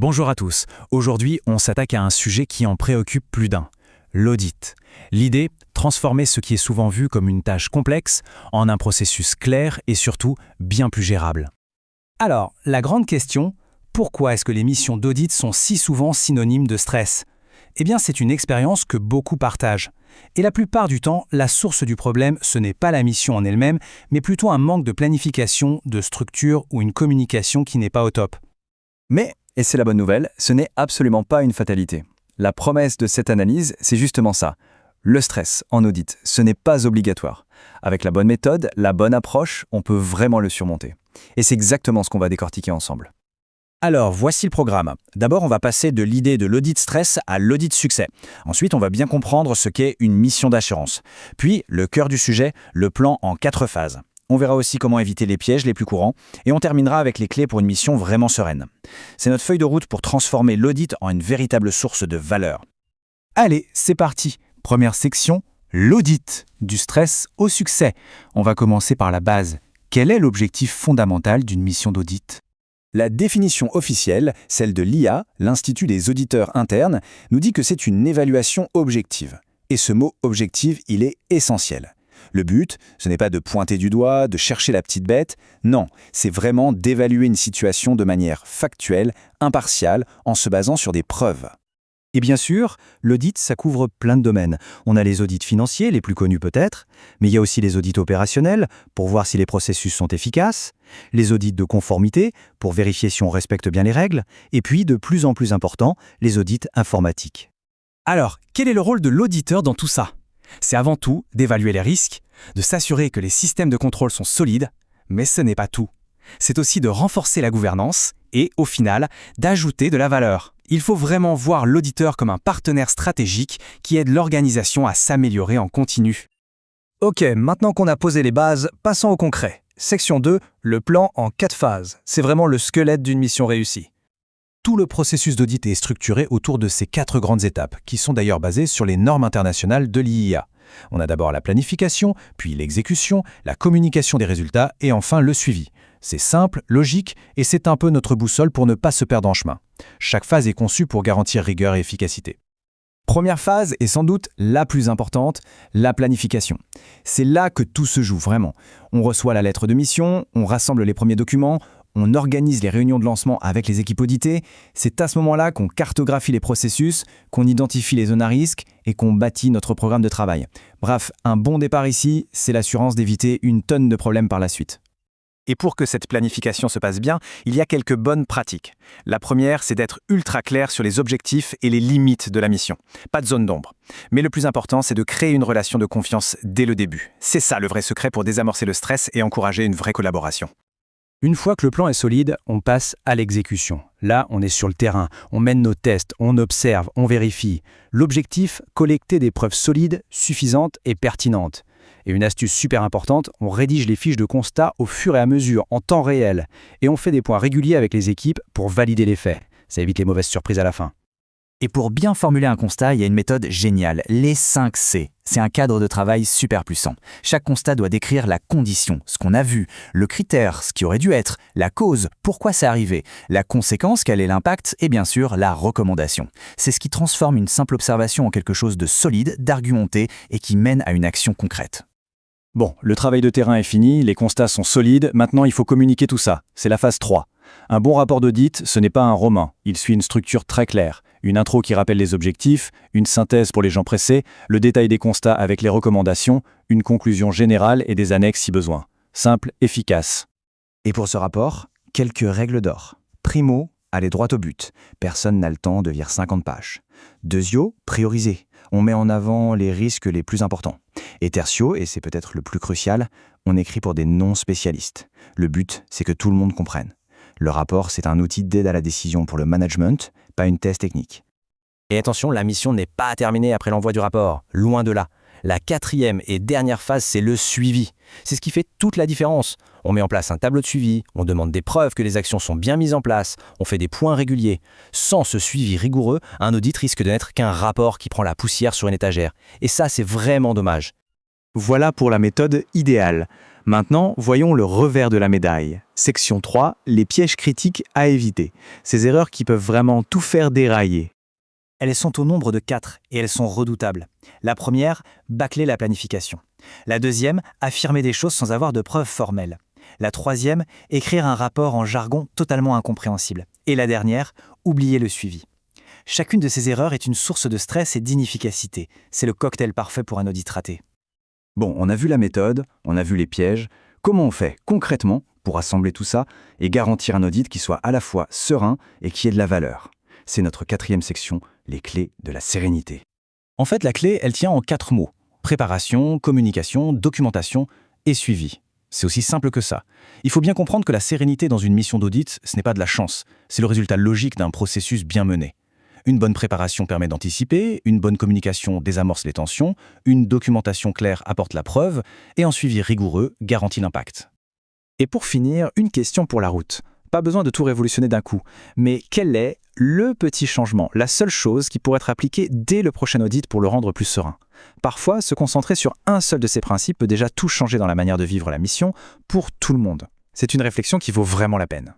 Bonjour à tous. Aujourd'hui, on s'attaque à un sujet qui en préoccupe plus d'un, l'audit. L'idée, transformer ce qui est souvent vu comme une tâche complexe en un processus clair et surtout bien plus gérable. Alors, la grande question, pourquoi est-ce que les missions d'audit sont si souvent synonymes de stress ? Eh bien, c'est une expérience que beaucoup partagent. Et la plupart du temps, la source du problème, ce n'est pas la mission en elle-même, mais plutôt un manque de planification, de structure ou une communication qui n'est pas au top. Mais, et c'est la bonne nouvelle, ce n'est absolument pas une fatalité. La promesse de cette analyse, c'est justement ça. Le stress en audit, ce n'est pas obligatoire. Avec la bonne méthode, la bonne approche, on peut vraiment le surmonter. Et c'est exactement ce qu'on va décortiquer ensemble. Alors, voici le programme. D'abord, on va passer de l'idée de l'audit stress à l'audit succès. Ensuite, on va bien comprendre ce qu'est une mission d'assurance. Puis, le cœur du sujet, le plan en 4 phases. On verra aussi comment éviter les pièges les plus courants et on terminera avec les clés pour une mission vraiment sereine. C'est notre feuille de route pour transformer l'audit en une véritable source de valeur. Allez, c'est parti. Première section, l'audit, du stress au succès. On va commencer par la base. Quel est l'objectif fondamental d'une mission d'audit ? La définition officielle, celle de l'IA, l'Institut des auditeurs internes, nous dit que c'est une évaluation objective. Et ce mot « objectif », il est essentiel. Le but, ce n'est pas de pointer du doigt, de chercher la petite bête, non, c'est vraiment d'évaluer une situation de manière factuelle, impartiale, en se basant sur des preuves. Et bien sûr, l'audit, ça couvre plein de domaines. On a les audits financiers, les plus connus peut-être, mais il y a aussi les audits opérationnels, pour voir si les processus sont efficaces, les audits de conformité, pour vérifier si on respecte bien les règles, et puis, de plus en plus important, les audits informatiques. Alors, quel est le rôle de l'auditeur dans tout ça ? C'est avant tout d'évaluer les risques, de s'assurer que les systèmes de contrôle sont solides, mais ce n'est pas tout. C'est aussi de renforcer la gouvernance et, au final, d'ajouter de la valeur. Il faut vraiment voir l'auditeur comme un partenaire stratégique qui aide l'organisation à s'améliorer en continu. Ok, maintenant qu'on a posé les bases, passons au concret. Section 2, le plan en 4 phases. C'est vraiment le squelette d'une mission réussie. Tout le processus d'audit est structuré autour de ces 4 grandes étapes, qui sont d'ailleurs basées sur les normes internationales de l'IIA. On a d'abord la planification, puis l'exécution, la communication des résultats et enfin le suivi. C'est simple, logique et c'est un peu notre boussole pour ne pas se perdre en chemin. Chaque phase est conçue pour garantir rigueur et efficacité. Première phase est sans doute la plus importante, la planification. C'est là que tout se joue vraiment. On reçoit la lettre de mission, on rassemble les premiers documents, on organise les réunions de lancement avec les équipes auditées. C'est à ce moment-là qu'on cartographie les processus, qu'on identifie les zones à risque et qu'on bâtit notre programme de travail. Bref, un bon départ ici, c'est l'assurance d'éviter une tonne de problèmes par la suite. Et pour que cette planification se passe bien, il y a quelques bonnes pratiques. La première, c'est d'être ultra clair sur les objectifs et les limites de la mission. Pas de zone d'ombre. Mais le plus important, c'est de créer une relation de confiance dès le début. C'est ça le vrai secret pour désamorcer le stress et encourager une vraie collaboration. Une fois que le plan est solide, on passe à l'exécution. Là, on est sur le terrain, on mène nos tests, on observe, on vérifie. L'objectif, collecter des preuves solides, suffisantes et pertinentes. Et une astuce super importante, on rédige les fiches de constat au fur et à mesure, en temps réel. Et on fait des points réguliers avec les équipes pour valider les faits. Ça évite les mauvaises surprises à la fin. Et pour bien formuler un constat, il y a une méthode géniale, les 5 C. C'est un cadre de travail super puissant. Chaque constat doit décrire la condition, ce qu'on a vu, le critère, ce qui aurait dû être, la cause, pourquoi c'est arrivé, la conséquence, quel est l'impact, et bien sûr, la recommandation. C'est ce qui transforme une simple observation en quelque chose de solide, d'argumenté et qui mène à une action concrète. Bon, le travail de terrain est fini, les constats sont solides, maintenant il faut communiquer tout ça. C'est la phase 3. Un bon rapport d'audit, ce n'est pas un roman, il suit une structure très claire. Une intro qui rappelle les objectifs, une synthèse pour les gens pressés, le détail des constats avec les recommandations, une conclusion générale et des annexes si besoin. Simple, efficace. Et pour ce rapport, quelques règles d'or. Primo, aller droit au but. Personne n'a le temps de lire 50 pages. Deuxio, prioriser. On met en avant les risques les plus importants. Et tertio, et c'est peut-être le plus crucial, on écrit pour des non-spécialistes. Le but, c'est que tout le monde comprenne. Le rapport, c'est un outil d'aide à la décision pour le management, pas une thèse technique. Et attention, la mission n'est pas terminée après l'envoi du rapport, loin de là. La 4e et dernière phase, c'est le suivi. C'est ce qui fait toute la différence. On met en place un tableau de suivi, on demande des preuves que les actions sont bien mises en place, on fait des points réguliers. Sans ce suivi rigoureux, un audit risque de n'être qu'un rapport qui prend la poussière sur une étagère. Et ça, c'est vraiment dommage. Voilà pour la méthode idéale. Maintenant, voyons le revers de la médaille. Section 3, les pièges critiques à éviter. Ces erreurs qui peuvent vraiment tout faire dérailler. Elles sont au nombre de 4 et elles sont redoutables. La première, bâcler la planification. La deuxième, affirmer des choses sans avoir de preuves formelles. La troisième, écrire un rapport en jargon totalement incompréhensible. Et la dernière, oublier le suivi. Chacune de ces erreurs est une source de stress et d'inefficacité. C'est le cocktail parfait pour un audit raté. Bon, on a vu la méthode, on a vu les pièges. Comment on fait concrètement pour assembler tout ça et garantir un audit qui soit à la fois serein et qui ait de la valeur? C'est notre 4e section, les clés de la sérénité. En fait, la clé, elle tient en 4 mots. Préparation, communication, documentation et suivi. C'est aussi simple que ça. Il faut bien comprendre que la sérénité dans une mission d'audit, ce n'est pas de la chance. C'est le résultat logique d'un processus bien mené. Une bonne préparation permet d'anticiper, une bonne communication désamorce les tensions, une documentation claire apporte la preuve, et un suivi rigoureux garantit l'impact. Et pour finir, une question pour la route. Pas besoin de tout révolutionner d'un coup, mais quel est le petit changement, la seule chose qui pourrait être appliquée dès le prochain audit pour le rendre plus serein? Parfois, se concentrer sur un seul de ces principes peut déjà tout changer dans la manière de vivre la mission pour tout le monde. C'est une réflexion qui vaut vraiment la peine.